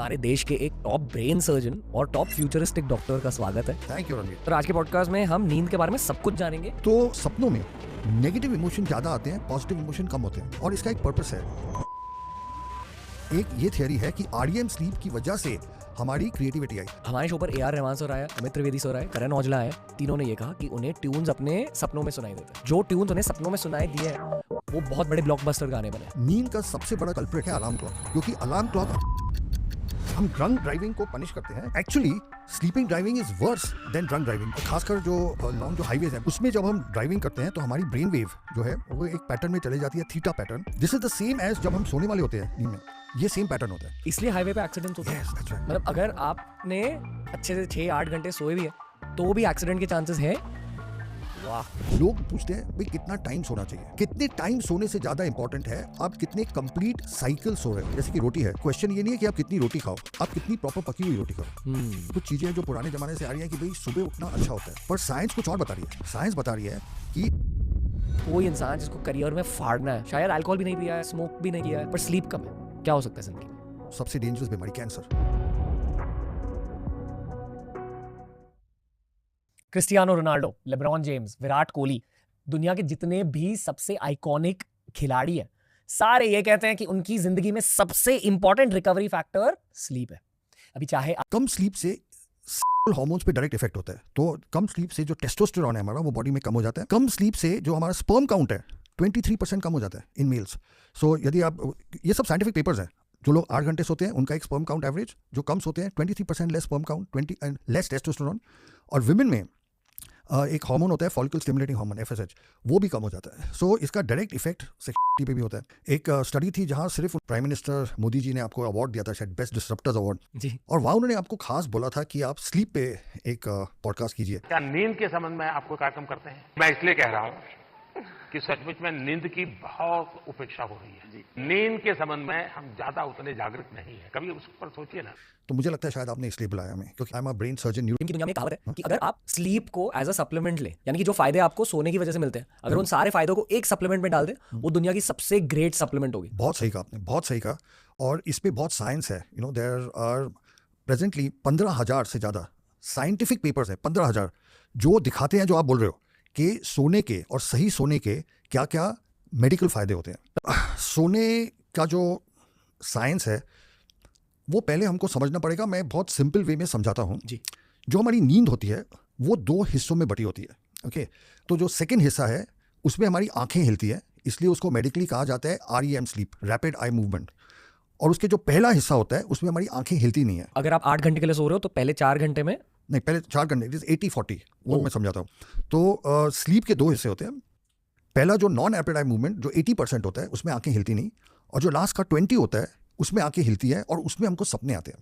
हमारे देश के एक टॉप ब्रेन सर्जन और टॉप फ्यूचरिस्टिक डॉक्टर का स्वागत है। Thank you Ranveer. तो आज के पॉडकास्ट में हम नींद के बारे में सब कुछ जानेंगे। तो सपनों में नेगेटिव इमोशन ज्यादा आते हैं, पॉजिटिव इमोशन कम होते हैं और इसका एक पर्पस है। एक ये थियरी है कि REM स्लीप की वजह से हमारी क्रिएटिविटी आई। हमारे शो पर AR रहमान सर आया, अमित त्रिवेदी सर आए, करण औजला आए। तीनों ने ये कहा कि उन्हें ट्यून्स अपने सपनों में सुनाई देते हैं। जो ट्यून्स उन्हें सपनों में सुनाई दिए हैं वो बहुत बड़े ब्लॉकबस्टर गाने बने। नींद का सबसे बड़ा कल्प्रिट है अलार्म क्लॉक, क्योंकि अलार्म क्लॉक हम ड्रंक ड्राइविंग को पनिश करते हैं। Actually sleeping driving is worse than drunk driving. खासकर जो लॉन्ग जो हाईवेज है उसमें जब हम ड्राइविंग करते हैं तो हमारी ब्रेन वेव जो है वो एक पैटर्न में चले जाती है, theta pattern. This is the same as जब हम सोने वाले होते हैं नींद में, ये सेम पैटर्न होता है। इसलिए हाईवे पे एक्सीडेंट्स होते हैं। Yes, that's right. मतलब अगर आपने अच्छे से 6-8 घंटे सोए भी है तो भी एक्सीडेंट के चांसेस है। वाह। लोग पूछते हैं भाई कितना टाइम सोना चाहिए। कितने टाइम सोने से ज्यादा इंपॉर्टेंट है आप कितने कंप्लीट साइकिल सो रहे हो। जैसे कि रोटी है, क्वेश्चन ये नहीं है कि आप कितनी रोटी खाओ, आप कितनी प्रॉपर पकी हुई रोटी खाओ। कुछ चीजें जो पुराने जमाने से आ रही है कि भाई सुबह उठना अच्छा होता है, पर साइंस कुछ और बता रही है। साइंस बता रही है कि कोई इंसान जिसको करियर में फाड़ना है, शायद अल्कोहल भी नहीं पिया है, स्मोक भी नहीं किया है, पर स्लीप कम है, क्या हो सकता है जिंदगी में? सबसे डेंजरस बीमारी cancer. Cristiano Ronaldo, LeBron James, Virat Kohli, दुनिया के जितने भी सबसे आइकॉनिक खिलाड़ी हैं, सारे ये कहते हैं कि उनकी जिंदगी में सबसे इंपॉर्टेंट रिकवरी फैक्टर स्लीप है। अभी चाहे कम स्लीप से हार्मोन्स पे डायरेक्ट इफेक्ट होता है। तो कम स्लीप से जो टेस्टोस्टेरोन है हमारा वो बॉडी में कम हो जाता है। कम स्लीप से जो हमारा स्पर्म काउंट है 23% कम हो जाता है इन मेल्स। सो यदि आप, ये सब साइंटिफिक पेपर्स हैं। जो लोग 8 घंटे सोते हैं उनका एक स्पर्म काउंट एवरेज, जो कम सोते हैं 23% less sperm count, 20 less testosterone. और विमेन में एक हार्मोन होता है फॉलिकल स्टिमुलेटिंग हार्मोन FSH, वो भी कम हो जाता है। सो इसका डायरेक्ट इफेक्ट सेक्सुअलिटी पे भी होता है। एक स्टडी थी जहां सिर्फ प्राइम मिनिस्टर मोदी जी ने आपको अवार्ड दिया था, शायद बेस्ट डिसरप्टर्स अवार्ड जी, और वहां उन्होंने आपको खास बोला था कि आप स्लीप पे एक पॉडकास्ट कीजिए। क्या नींद के संबंध में आपको कार्यक्रम करते हैं? मैं इसलिए कह रहा हूं कि सचमुच में नींद की बहुत उपेक्षा हो रही है। नींद के संबंध में हम ज्यादा उतने जागरूक नहीं है। कभी उस पर सोचिए ना। तो मुझे लगता है शायद आपने इसलिए बुलाया हमें, क्योंकि I am a brain surgeon. की दुनिया में कहावत है कि अगर आप स्लीप को एज अ सप्लीमेंट ले, यानी कि जो फायदे आपको सोने की वजह से मिलते हैं, अगर उन सारे फायदों को एक सप्लीमेंट में डाल दे, वो दुनिया की सबसे ग्रेट सप्लीमेंट होगी। बहुत सही कहा आपने, बहुत सही कहा। और इस पे बहुत साइंस है। You know there are presently 15,000 से ज़्यादा साइंटिफिक पेपर्स हैं, 15,000, जो दिखाते हैं जो आप बोल रहे हो कि सोने के और सही सोने के क्या क्या मेडिकल फ़ायदे होते हैं। सोने का जो साइंस है वो पहले हमको समझना पड़ेगा। मैं बहुत सिंपल वे में समझाता हूँ जी। जो हमारी नींद होती है वो 2 हिस्सों में बटी होती है। ओके, तो जो सेकंड हिस्सा है उसमें हमारी आंखें हिलती है, इसलिए उसको मेडिकली कहा जाता है REM sleep, rapid eye movement. और उसके जो पहला हिस्सा होता है उसमें हमारी आंखें हिलती नहीं है। अगर आप 8 घंटे के लिए सो रहे हो तो पहले 4 घंटे में नहीं, पहले 4 घंटे, इट इज 80-40, वो मैं समझाता हूँ। तो स्लीप के 2 हिस्से होते हैं। पहला जो नॉन रैपिड आई मूवमेंट जो 80% होता है उसमें आंखें हिलती नहीं, और जो लास्ट का 20 होता है उसमें आंखें हिलती है और उसमें हमको सपने आते हैं।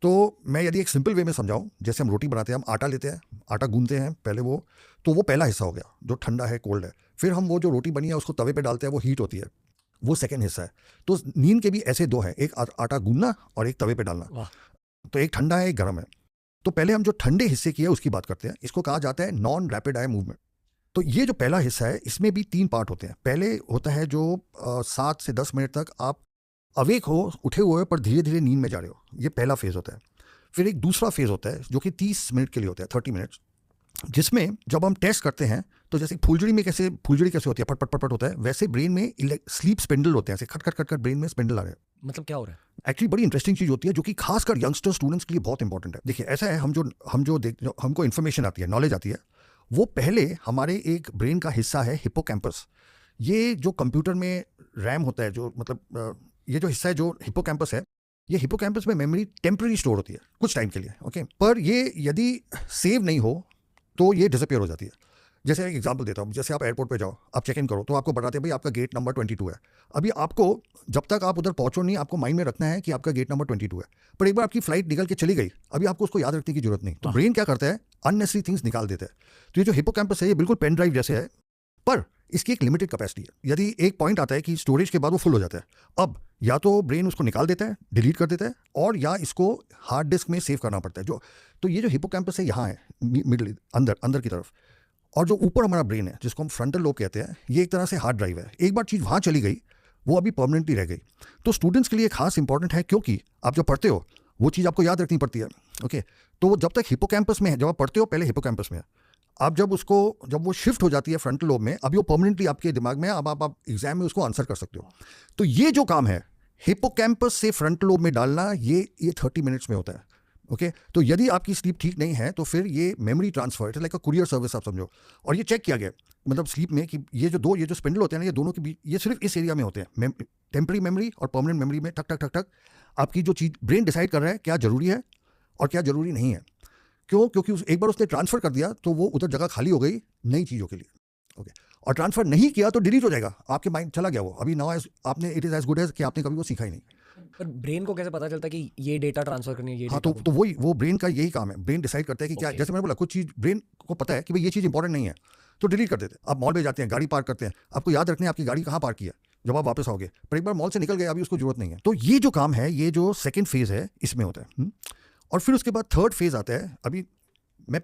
तो मैं यदि एक सिंपल वे में समझाऊं, जैसे हम रोटी बनाते हैं, हम आटा लेते हैं, आटा गूंथते हैं पहले, वो पहला हिस्सा हो गया जो ठंडा है, कोल्ड है। फिर हम वो जो रोटी बनी है उसको तवे पे डालते हैं, वो हीट होती है, वो सेकंड हिस्सा है। तो नींद के भी ऐसे 2 हैं, एक आटा गूंदना और एक तवे पे डालना। वाह। तो एक ठंडा है, एक गर्म है। तो पहले हम जो ठंडे हिस्से की है उसकी बात करते हैं। इसको कहा जाता है नॉन रैपिड आई मूवमेंट। तो ये जो पहला हिस्सा है इसमें भी 3 पार्ट होते हैं। पहले होता है जो 7 से 10 मिनट तक आप अवेक हो, उठे हुए पर धीरे धीरे नींद में जा रहे हो, ये पहला फेज होता है। फिर एक दूसरा फेज होता है जो कि 30 मिनट के लिए होता है, 30 मिनट्स, जिसमें जब हम टेस्ट करते हैं तो जैसे फुलझड़ी कैसे होती है, पट पट पट होता है, वैसे ब्रेन में स्लीप स्पिंडल होते हैं, ऐसे खट खट खट खट ब्रेन में स्पिंडल आ रहे हैं। मतलब क्या हो रहा है? एक्चुअली बड़ी इंटरेस्टिंग चीज होती है जो कि खासकर यंगस्टर स्टूडेंट्स के लिए बहुत इंपॉर्टेंट है। देखिए ऐसा है, हमको इन्फॉर्मेशन आती है, नॉलेज आती है, वो पहले हमारे एक ब्रेन का हिस्सा है हिप्पोकैम्पस। ये जो कंप्यूटर में रैम होता है, जो मतलब ये जो हिस्सा है जो हिप्पोकैम्पस है, ये हिप्पोकैम्पस में मेमोरी टेम्पररी स्टोर होती है कुछ टाइम के लिए। ओके, पर ये यदि सेव नहीं हो तो ये डिसअपियर हो जाती है। जैसे एक एग्जांपल देता हूँ, जैसे आप एयरपोर्ट पे जाओ, आप चेक इन करो तो आपको बताते हैं भाई आपका गेट नंबर 22 है। अभी आपको जब तक आप उधर पहुंचो नहीं, आपको माइंड में रखना है कि आपका गेट नंबर 22 है। पर एक बार आपकी फ्लाइट निकल के चली गई, अभी आपको उसको याद रखने की जरूरत नहीं। तो ब्रेन क्या करता है, अननेसेसरी थिंग्स निकाल देता है। तो ये जो हिप्पोकैम्पस है ये बिल्कुल पेन ड्राइव जैसे है, पर इसकी एक लिमिटेड कैपेसिटी है। यदि एक पॉइंट आता है कि स्टोरेज के बाद वो फुल हो जाता है, अब या तो ब्रेन उसको निकाल देता है, डिलीट कर देता है, और या इसको हार्ड डिस्क में सेव करना पड़ता है। तो ये जो हिप्पोकैम्पस है यहाँ है मिडिल अंदर की तरफ, और जो ऊपर हमारा ब्रेन है जिसको हम फ्रंटल लोब कहते हैं, ये एक तरह से हार्ड ड्राइव है। एक बार चीज़ वहाँ चली गई वो अभी परमानेंटली रह गई। तो स्टूडेंट्स के लिए खास इंपॉर्टेंट है, क्योंकि आप जब पढ़ते हो वो चीज़ आपको याद रखनी पड़ती है। ओके, तो वो जब तक हिपोकैम्पस में है, जब आप पढ़ते हो पहले हिपोकैम्पस में है, आप जब वो शिफ्ट हो जाती है फ्रंटल लोब में, अभी वो परमानेंटली आपके दिमाग में, अब आप एग्जाम में उसको आंसर कर सकते हो। तो ये जो काम है हिपोकैम्पस से फ्रंटल लोब में डालना, ये 30 मिनट्स में होता है। ओके, तो यदि आपकी स्लीप ठीक नहीं है तो फिर ये memory transfer, it's like a courier service आप समझो। और ये चेक किया गया मतलब स्लीप में कि ये जो स्पिंडल होते हैं ना, ये दोनों के बीच, ये सिर्फ इस एरिया में होते हैं, टेम्पररी मेमोरी और परमानेंट मेमोरी में टक टक टक टक आपकी जो चीज़ ब्रेन डिसाइड कर रहा है क्या जरूरी है और क्या जरूरी नहीं है। क्यों? क्योंकि एक बार उसने ट्रांसफर कर दिया तो वो उधर जगह खाली हो गई नई चीज़ों के लिए। ओके, और ट्रांसफर नहीं किया तो डिलीट हो जाएगा, आपके माइंड चला गया वो, अभी नाउ आपने it is as good as कि आपने कभी वो सीखा ही नहीं। पर ब्रेन को कैसे पता चलता है कि ये डेटा ट्रांसफर करनी है, ये हाँ, data तो वो ब्रेन का यही काम है। ब्रेन डिसाइड करता है कि क्या, जैसे मैंने बोला कुछ चीज़ ब्रेन को पता है कि भाई ये चीज़ इंपॉर्टेंट नहीं है तो डिलीट कर देते हैं। आप मॉल में जाते हैं, गाड़ी पार्क करते हैं, आपको याद रखना है आपकी गाड़ी कहाँ पार्क किया जब आप वापस आओगे, पर एक बार मॉल से निकल गए अभी उसको जरूरत नहीं है। तो ये जो काम है, ये जो सेकेंड फेज है इसमें होता है। और फिर उसके बाद थर्ड फेज आता है। अभी मैं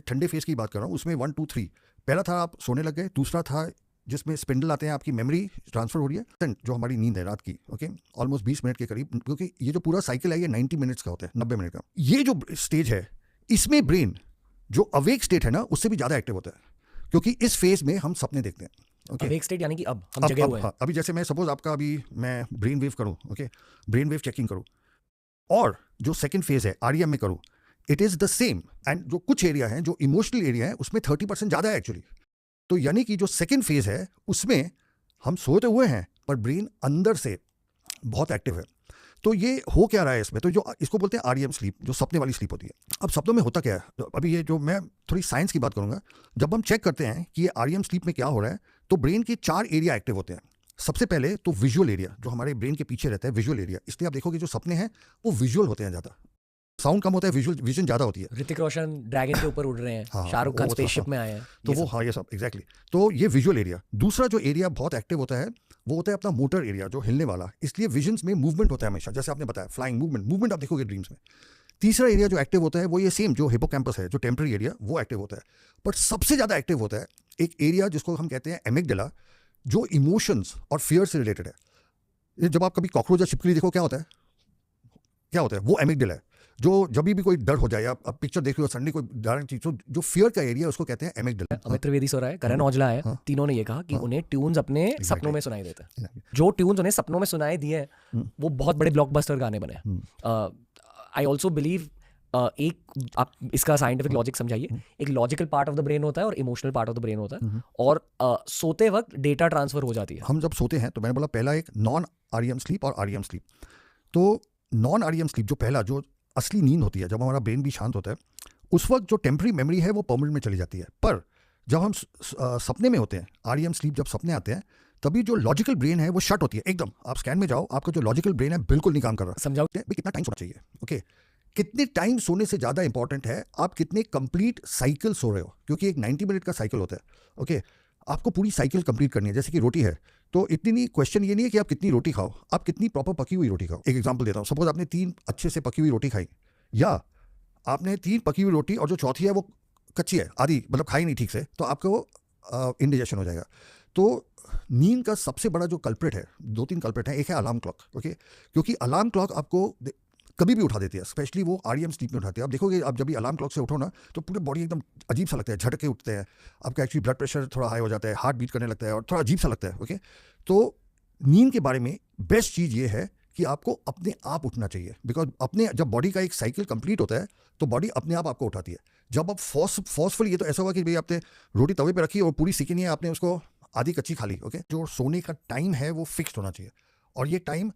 ठंडे फेज की बात कर रहा हूँ, उसमें 1 2 3। पहला था आप सोने लग गए, दूसरा था जिसमें स्पिंडल आते हैं, आपकी मेमोरी ट्रांसफर हो रही है, जो हमारी नींद है रात की। ओके, ऑलमोस्ट 20 मिनट के करीब, क्योंकि ये जो पूरा साइकिल है ये 90 मिनट्स का होता है, 90 मिनट का। ये जो स्टेज है इसमें ब्रेन जो अवेक स्टेट है ना उससे भी ज़्यादा एक्टिव होता है, क्योंकि इस फेज में हम सपने देखते हैं। Okay. अवेक स्टेट यानी कि अब हम जगे हुए हैं। हाँ, अभी जैसे मैं सपोज आपका अभी मैं ब्रेन वेव करूँ, ओके, ब्रेन वेव चेकिंग करूँ, और जो सेकंड फेज है REM में करूँ, it is the same. And जो कुछ एरिया है, जो इमोशनल एरिया है, उसमें 30% ज़्यादा है एक्चुअली। तो यानी कि जो सेकंड फेज है उसमें हम सोते हुए हैं पर ब्रेन अंदर से बहुत एक्टिव है। तो ये हो क्या रहा है इसमें, तो जो इसको बोलते हैं REM स्लीप, जो सपने वाली स्लीप होती है। अब सपनों में होता क्या है, तो अभी ये जो मैं थोड़ी साइंस की बात करूंगा, जब हम चेक करते हैं कि ये REM स्लीप में क्या हो रहा है, तो ब्रेन के 4 एरिया एक्टिव होते हैं। सबसे पहले तो विजुअल एरिया, जो हमारे ब्रेन के पीछे रहता है, विजुअल एरिया। इसलिए आप देखोगे जो सपने हैं वो विजुअल होते हैं ज़्यादा, साउंड कम होता है, विजन ज़्यादा होती है। ऋतिक रोशन ड्रैगन के ऊपर उड़ रहे हैं, हाँ, शाहरुख खान वो तो स्पेसशिप हाँ, में आए हैं, तो वो हाँ ये सब एग्जैक्टली। तो ये विजुअल एरिया। दूसरा जो एरिया बहुत एक्टिव होता है वो होता है अपना मोटर एरिया, जो हिलने वाला, इसलिए विजन्स में मूवमेंट होता है हमेशा, जैसे आपने बताया फ्लाइंग मूवमेंट आप देखोगे ड्रीम्स में। तीसरा एरिया जो एक्टिव होता है वो ये सेम जो हिपोकैम्पस है, जो टेम्पररी एरिया, वो एक्टिव होता है। बट सबसे ज़्यादा एक्टिव होता है एक एरिया जिसको हम कहते हैं एमिगडाला, जो इमोशंस और फियर से रिलेटेड है। जब आप कभी कॉकरोच या छिपकली देखो क्या होता है, वो एमिगडाला है। जो जब भी कोई डर हो जाए, आप पिक्चर देख रहे हो सडनली कोई डर चीज, तो जो फियर का एरिया उसको कहते हैं एमिगडाला। अमित त्रिवेदी सो रहा है, करण औजला है, तीनों ने ये कहा कि उन्हें ट्यून्स अपने सपनों में सुनाई देते हैं। जो ट्यून्स उन्हें सपनों में सुनाई दिए हैं वो बहुत बड़े ब्लॉकबस्टर गाने बने हैं। आई ऑल्सो बिलीव एक आप इसका साइंटिफिक लॉजिक समझाइए। एक logical part of the brain होता है और emotional part of the brain होता है, और सोते वक्त डेटा ट्रांसफर हो जाती है। हम जब सोते हैं तो मैंने बोला पहला एक नॉन REM स्लीप और REM स्लीप। तो नॉन REM स्लीप जो पहला, जो असली नींद होती है, जब हमारा ब्रेन भी शांत होता है, उस वक्त जो टेम्पररी मेमोरी है वो परमानेंट में चली जाती है। पर जब हम सपने में होते हैं, REM स्लीप जब सपने आते हैं, तभी जो लॉजिकल ब्रेन है वो शट होती है एकदम। आप स्कैन में जाओ, आपका जो लॉजिकल ब्रेन है बिल्कुल नहीं काम कर रहा। समझाओ कितना टाइम सोना चाहिए। ओके, कितने टाइम सोने से ज़्यादा इंपॉर्टेंट है आप कितने कंप्लीट साइकिल सो रहे हो, क्योंकि एक 90 मिनट का साइकिल होता है। ओके, आपको पूरी साइकिल कंप्लीट करनी है। जैसे कि रोटी है, तो इतनी नहीं, क्वेश्चन ये नहीं है कि आप कितनी रोटी खाओ, आप कितनी प्रॉपर पकी हुई रोटी खाओ। एक एग्जांपल देता हूँ, सपोज आपने 3 अच्छे से पकी हुई रोटी खाई, या आपने 3 पकी हुई रोटी और जो चौथी है वो कच्ची है, आधी, मतलब खाई नहीं ठीक से, तो आपको इंडिजेशन हो जाएगा। तो नींद का सबसे बड़ा जो कल्प्रिट है, 2-3 कल्प्रिट है। एक है अलार्म क्लॉक। ओके, क्योंकि अलार्म क्लॉक आपको कभी भी उठा देती है, स्पेशली वो REM स्लीप में उठाती है। आप देखोगे, आप जब भी अलार्म क्लॉक से उठो ना, तो पूरे बॉडी एकदम अजीब सा लगता है, झटके उठते हैं, आपका एक्चुअली ब्लड प्रेशर थोड़ा हाई हो जाता है, हार्ट बीट करने लगता है और थोड़ा अजीब सा लगता है। ओके, तो नींद के बारे में बेस्ट चीज़ ये है कि आपको अपने आप उठना चाहिए, बिकॉज जब बॉडी का एक साइकिल कंप्लीट होता है तो बॉडी अपने आप आपको उठाती है। जब आप फोर्सफुल, ये तो ऐसा हुआ कि भाई आपने रोटी तवे पे रखी और पूरी सीखी नहीं है, आपने उसको आधी कच्ची खा ली। ओके, जो सोने का टाइम है वो फिक्स्ड होना चाहिए, और ये टाइम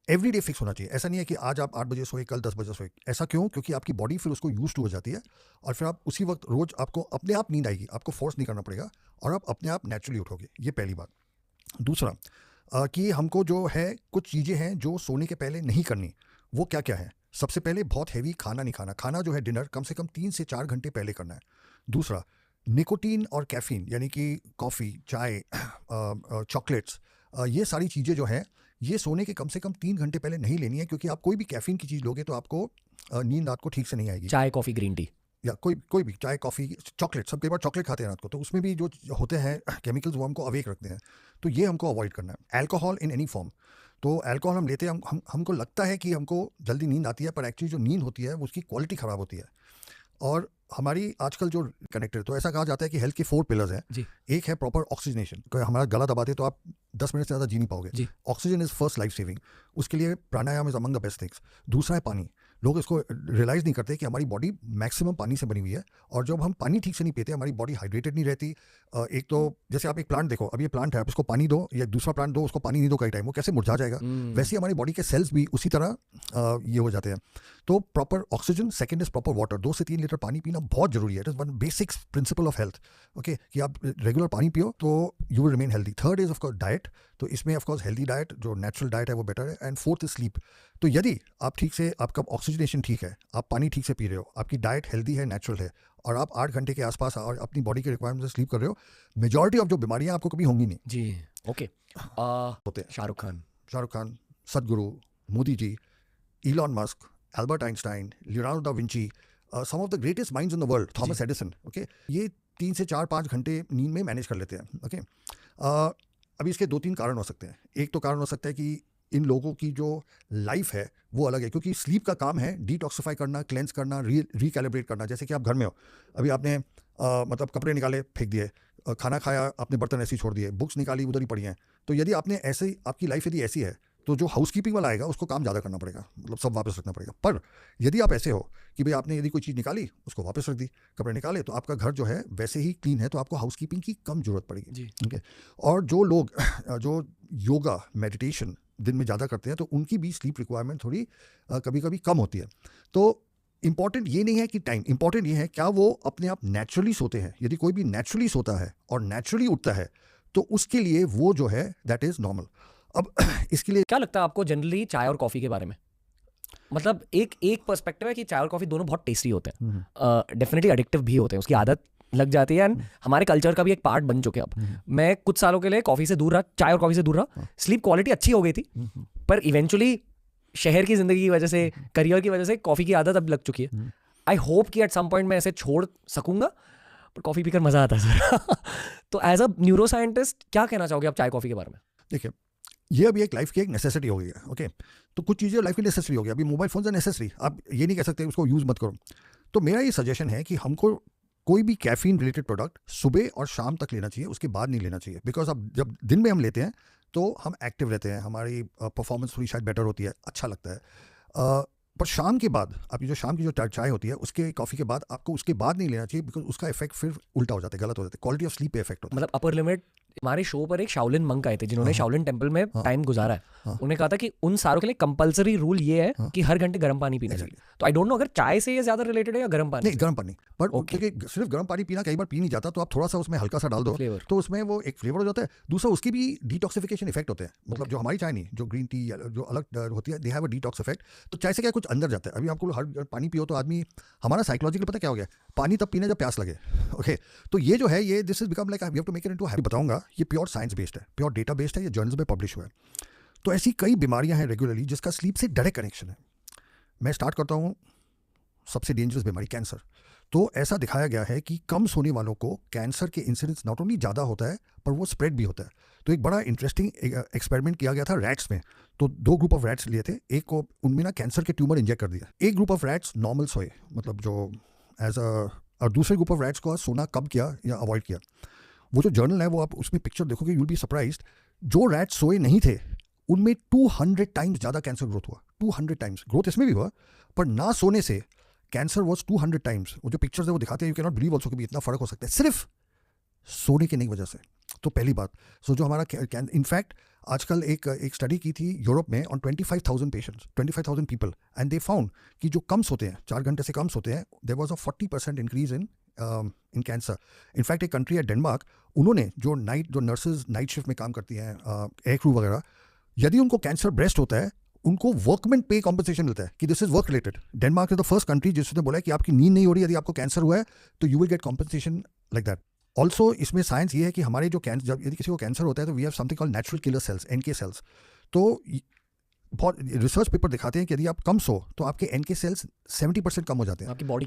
एवरीडे फिक्स होना चाहिए। ऐसा नहीं है कि आज आप 8 बजे सोए, कल 10 बजे सोए। ऐसा क्यों? क्योंकि आपकी बॉडी फिर उसको यूज टू हो जाती है, और फिर आप उसी वक्त रोज आपको अपने आप नींद आएगी, आपको फोर्स नहीं करना पड़ेगा, और आप अपने आप नेचुरली उठोगे। ये पहली बात। दूसरा, कि हमको जो है कुछ चीज़ें हैं जो सोने के पहले नहीं करनी। वो क्या क्या है? सबसे पहले बहुत हैवी खाना नहीं खाना। खाना जो है डिनर कम से कम 3 से 4 घंटे पहले करना है। दूसरा, निकोटीन और कैफीन, यानी कि कॉफ़ी, चाय, चॉकलेट्स, ये सारी चीज़ें जो हैं ये सोने के कम से कम 3 घंटे पहले नहीं लेनी है, क्योंकि आप कोई भी कैफीन की चीज़ लोगे तो आपको नींद रात को ठीक से नहीं आएगी। चाय, कॉफ़ी, ग्रीन टी, या कोई भी चाय, कॉफ़ी, चॉकलेट, सब कई बार चॉकलेट खाते हैं रात को, तो उसमें भी जो होते हैं केमिकल्स वो हमको अवेक रखते हैं, तो ये हमको अवॉइड करना है। अल्कोहल इन एनी फॉर्म, तो अल्कोहल हम लेते हैं, हमको लगता है कि हमको जल्दी नींद आती है, पर एक्चुअली जो नींद होती है वो उसकी क्वालिटी ख़राब होती है। और हमारी आजकल जो कनेक्टेड, तो ऐसा कहा जाता है कि हेल्थ के 4 पिलर्स हैं जी। एक है प्रॉपर ऑक्सीजनेशन, हमारा गला दबाते तो आप 10 मिनट से ज़्यादा जी नहीं पाओगे। जी। Oxygen is first life saving, उसके लिए pranayama is among the best things. दूसरा है पानी। लोग इसको रियलाइज़ नहीं करते कि हमारी बॉडी मैक्सिमम पानी से बनी हुई है, और जब हम पानी ठीक से नहीं पीते हमारी बॉडी हाइड्रेटेड नहीं रहती। एक तो जैसे आप एक प्लांट देखो, अब ये प्लांट है, आप इसको पानी दो, या दूसरा प्लांट दो, उसको पानी नहीं दो कई टाइम, वो कैसे मुरझा जाएगा। वैसे ही हमारी बॉडी के सेल्स भी उसी तरह ये हो जाते हैं। तो proper oxygen, second is proper water. 2 से 3 लीटर पानी पीना बहुत जरूरी है। It is one basic principle of health, okay, कि आप रेगुलर पानी पियो तो you will remain healthy. Third is of course diet, तो इसमें ऑफकोर्स हेल्दी डाइट, जो नेचुरल डाइट है वो बेटर है। And fourth is sleep. तो यदि आप ठीक से, आपका ऑक्सीजनेशन ठीक है, आप पानी ठीक से पी रहे हो, आपकी डाइट हेल्दी है, नेचुरल है, और आप 8 घंटे के आसपास और अपनी बॉडी के रिक्वायरमेंट से स्लीप कर रहे हो, मेजॉरिटी ऑफ जो बीमारियां आपको कभी होंगी नहीं। जी। ओके। होते हैं Shahrukh Khan, Sadhguru, Modi ji, Elon Musk, Albert Einstein, Leonardo da Vinci, some of the greatest minds in the world, Thomas Edison, okay, ये 3 से 4-5 घंटे नींद में मैनेज कर लेते हैं, ओके। अभी इसके 2-3 कारण हो सकते हैं। एक तो कारण हो सकता है कि इन लोगों की जो लाइफ है वो अलग है, क्योंकि स्लीप का काम है डिटॉक्सिफाई करना, क्लेंस करना, रिकैलिब्रेट करना। जैसे कि आप घर में हो, अभी आपने मतलब कपड़े निकाले फेंक दिए, खाना खाया आपने बर्तन ऐसे ही छोड़ दिए, बुक्स निकाली उधर ही पड़ी हैं, तो यदि आपने ऐसे ही, आपकी लाइफ यदि ऐसी है, तो जो हाउसकीपिंग वाला आएगा उसको काम ज़्यादा करना पड़ेगा, मतलब सब वापस रखना पड़ेगा। पर यदि आप ऐसे हो कि भाई आपने यदि कोई चीज़ निकाली उसको वापस रख दी, कपड़े निकाले, तो आपका घर जो है वैसे ही क्लीन है, तो आपको हाउसकीपिंग की कम जरूरत पड़ेगी। जी। ओके। और जो लोग जो योगा मेडिटेशन दिन में ज़्यादा करते हैं, तो उनकी भी स्लीप रिक्वायरमेंट थोड़ी कभी कभी कम होती है। तो इंपॉर्टेंट ये नहीं है कि टाइम, इंपॉर्टेंट ये है क्या वो अपने आप नेचुरली सोते हैं। यदि कोई भी नेचुरली सोता है और नेचुरली उठता है, तो उसके लिए वो जो है दैट इज़ नॉर्मल। अब इसके लिए क्या लगता है आपको जनरली चाय और कॉफ़ी के बारे में? मतलब एक पर्सपेक्टिव है कि चाय और कॉफ़ी दोनों बहुत टेस्टी होते हैं, डेफिनेटली एडिक्टिव भी होते हैं, उसकी आदत लग जाती है, एंड हमारे कल्चर का भी एक पार्ट बन चुके हैं अब। मैं कुछ सालों के लिए कॉफ़ी से दूर रहा, चाय और कॉफ़ी से दूर रहा, स्लीप क्वालिटी अच्छी हो गई थी, पर इवेंचुअली शहर की ज़िंदगी की वजह से, करियर की वजह से कॉफ़ी की आदत अब लग चुकी है। आई होप कि एट सम पॉइंट मैं ऐसे छोड़ सकूंगा, पर कॉफ़ी पीकर मज़ा आता है सर। तो एज अ न्यूरो साइंटिस्ट क्या कहना चाहोगे आप चाय कॉफ़ी के बारे में? देखिए, ये अभी एक लाइफ की एक नेसेसिटी हो गई है, ओके। तो कुछ चीज़ें लाइफ की नेसेसिटी हो गई, अभी मोबाइल फोन से नेसेसिटी, आप ये नहीं कह सकते उसको यूज़ मत करो। तो मेरा ये सजेशन है कि हमको कोई भी कैफीन रिलेटेड प्रोडक्ट सुबह और शाम तक लेना चाहिए, उसके बाद नहीं लेना चाहिए। बिकॉज अब जब दिन में हम लेते हैं तो हम एक्टिव रहते हैं, हमारी परफॉर्मेंस थोड़ी शायद बेटर होती है, अच्छा लगता है। पर शाम के बाद, आपकी जो शाम की जो चाय होती है, उसके कॉफ़ी के बाद आपको उसके बाद नहीं लेना चाहिए, बिकॉज उसका इफेक्ट फिर उल्टा हो जाता है, गलत हो जाता है, क्वालिटी ऑफ स्लीप पे इफेक्ट होता है। मतलब अपर लिमिट, हमारे शो पर एक शाओलिन मंक आए थे जिन्होंने शाओलिन टेम्पल में टाइम गुजारा है, उन्होंने कहा था कि उन सारों के लिए कंपलसरी रूल ये है कि हर घंटे गर्म पानी पीना चाहिए। तो आई डोंट नो अगर चाय से ये ज्यादा रिलेटेड है या गर्म पानी? नहीं, गर्म पानी, पर क्योंकि सिर्फ गर्म पानी पीना कई बार पी नहीं जाता, तो आप थोड़ा सा उसमें हल्का सा डाल दो, तो उसमें वो एक फ्लेवर हो जाता है। दूसरा, उसकी भी डिटॉक्सिफिकेशन इफेक्ट होते हैं, मतलब जो हमारी चाय नहीं, जो ग्रीन टी जो अलग होती है, they have a detox effect. तो चाय से क्या कुछ अंदर जाता है। अभी आपको हर पानी पियो तो आदमी, हमारा साइकोलॉजिकल पता क्या हो गया, पानी तब पीना जब प्यास लगे, ओके। तो ये जो है, ये this is become like we have to make it into habit. बताऊंगा, ये प्योर साइंस बेस्ड है, प्योर डेटा बेस्ड है, ये जर्नल्स में पब्लिश हुआ है। तो ऐसी कई बीमारियां हैं रेगुलरली जिसका स्लीप से डायरेक्ट कनेक्शन है। मैं स्टार्ट करता हूँ सबसे डेंजरस बीमारी, कैंसर। तो ऐसा दिखाया गया है कि कम सोने वालों को कैंसर के इंसिडेंस नॉट ओनली ज़्यादा होता है, पर वो स्प्रेड भी होता है। तो एक बड़ा इंटरेस्टिंग एक्सपेरिमेंट किया गया था रैट्स में। तो 2 ग्रुप ऑफ रैट्स लिए थे, एक को उनमें ना कैंसर के ट्यूमर इंजेक्ट कर दिया, एक ग्रुप ऑफ रैट्स नॉर्मल सोए, मतलब जो एज अ, और दूसरे ग्रुप ऑफ रैट्स को सोना कम किया या अवॉइड किया। वो जो जर्नल है वो आप उसमें पिक्चर देखोगे, यू विल बी सरप्राइज्ड, जो रैट्स सोए नहीं थे उनमें 200 टाइम्स ज़्यादा कैंसर ग्रोथ हुआ। 200 टाइम्स ग्रोथ इसमें भी हुआ, पर ना सोने से कैंसर वॉज 200 टाइम्स। वो जो पिक्चर्स है वो दिखाते हैं, you can not believe also कि भी इतना फर्क हो सकता है सिर्फ सोने की नहीं वजह से। तो पहली बात, सो जो हमारा इनफैक्ट आजकल एक स्टडी की थी यूरोप में on 25,000 patients, 25,000 people, and they found कि जो कम सोते हैं, 4 घंटे से कम सोते हैं, there was a 40% increase in cancer. In fact एक कंट्री है डेनमार्क, उन्होंने जो नर्सेज नाइट शिफ्ट में काम करती हैं, एयर क्रू वगैरह, यदि उनको कैंसर ब्रेस्ट होता है, उनको वर्कमेंट पे कॉम्पनसेशन मिलता है कि this is work related. Denmark is the first country जिसने बोला है कि आपकी नींद नहीं हो रही, यदि आपको कैंसर हुआ है तो you will get compensation like that. Also इसमें साइंस ये है कि हमारे जो कैंसर, जब यदि किसी को कैंसर होता है तो we have something called natural killer cells, NK cells. तो बहुत रिसर्च पेपर दिखाते हैं कि यदि आप कम सो तो आपके NK सेल्स 70% कम हो जाते हैं, आपकी बॉडी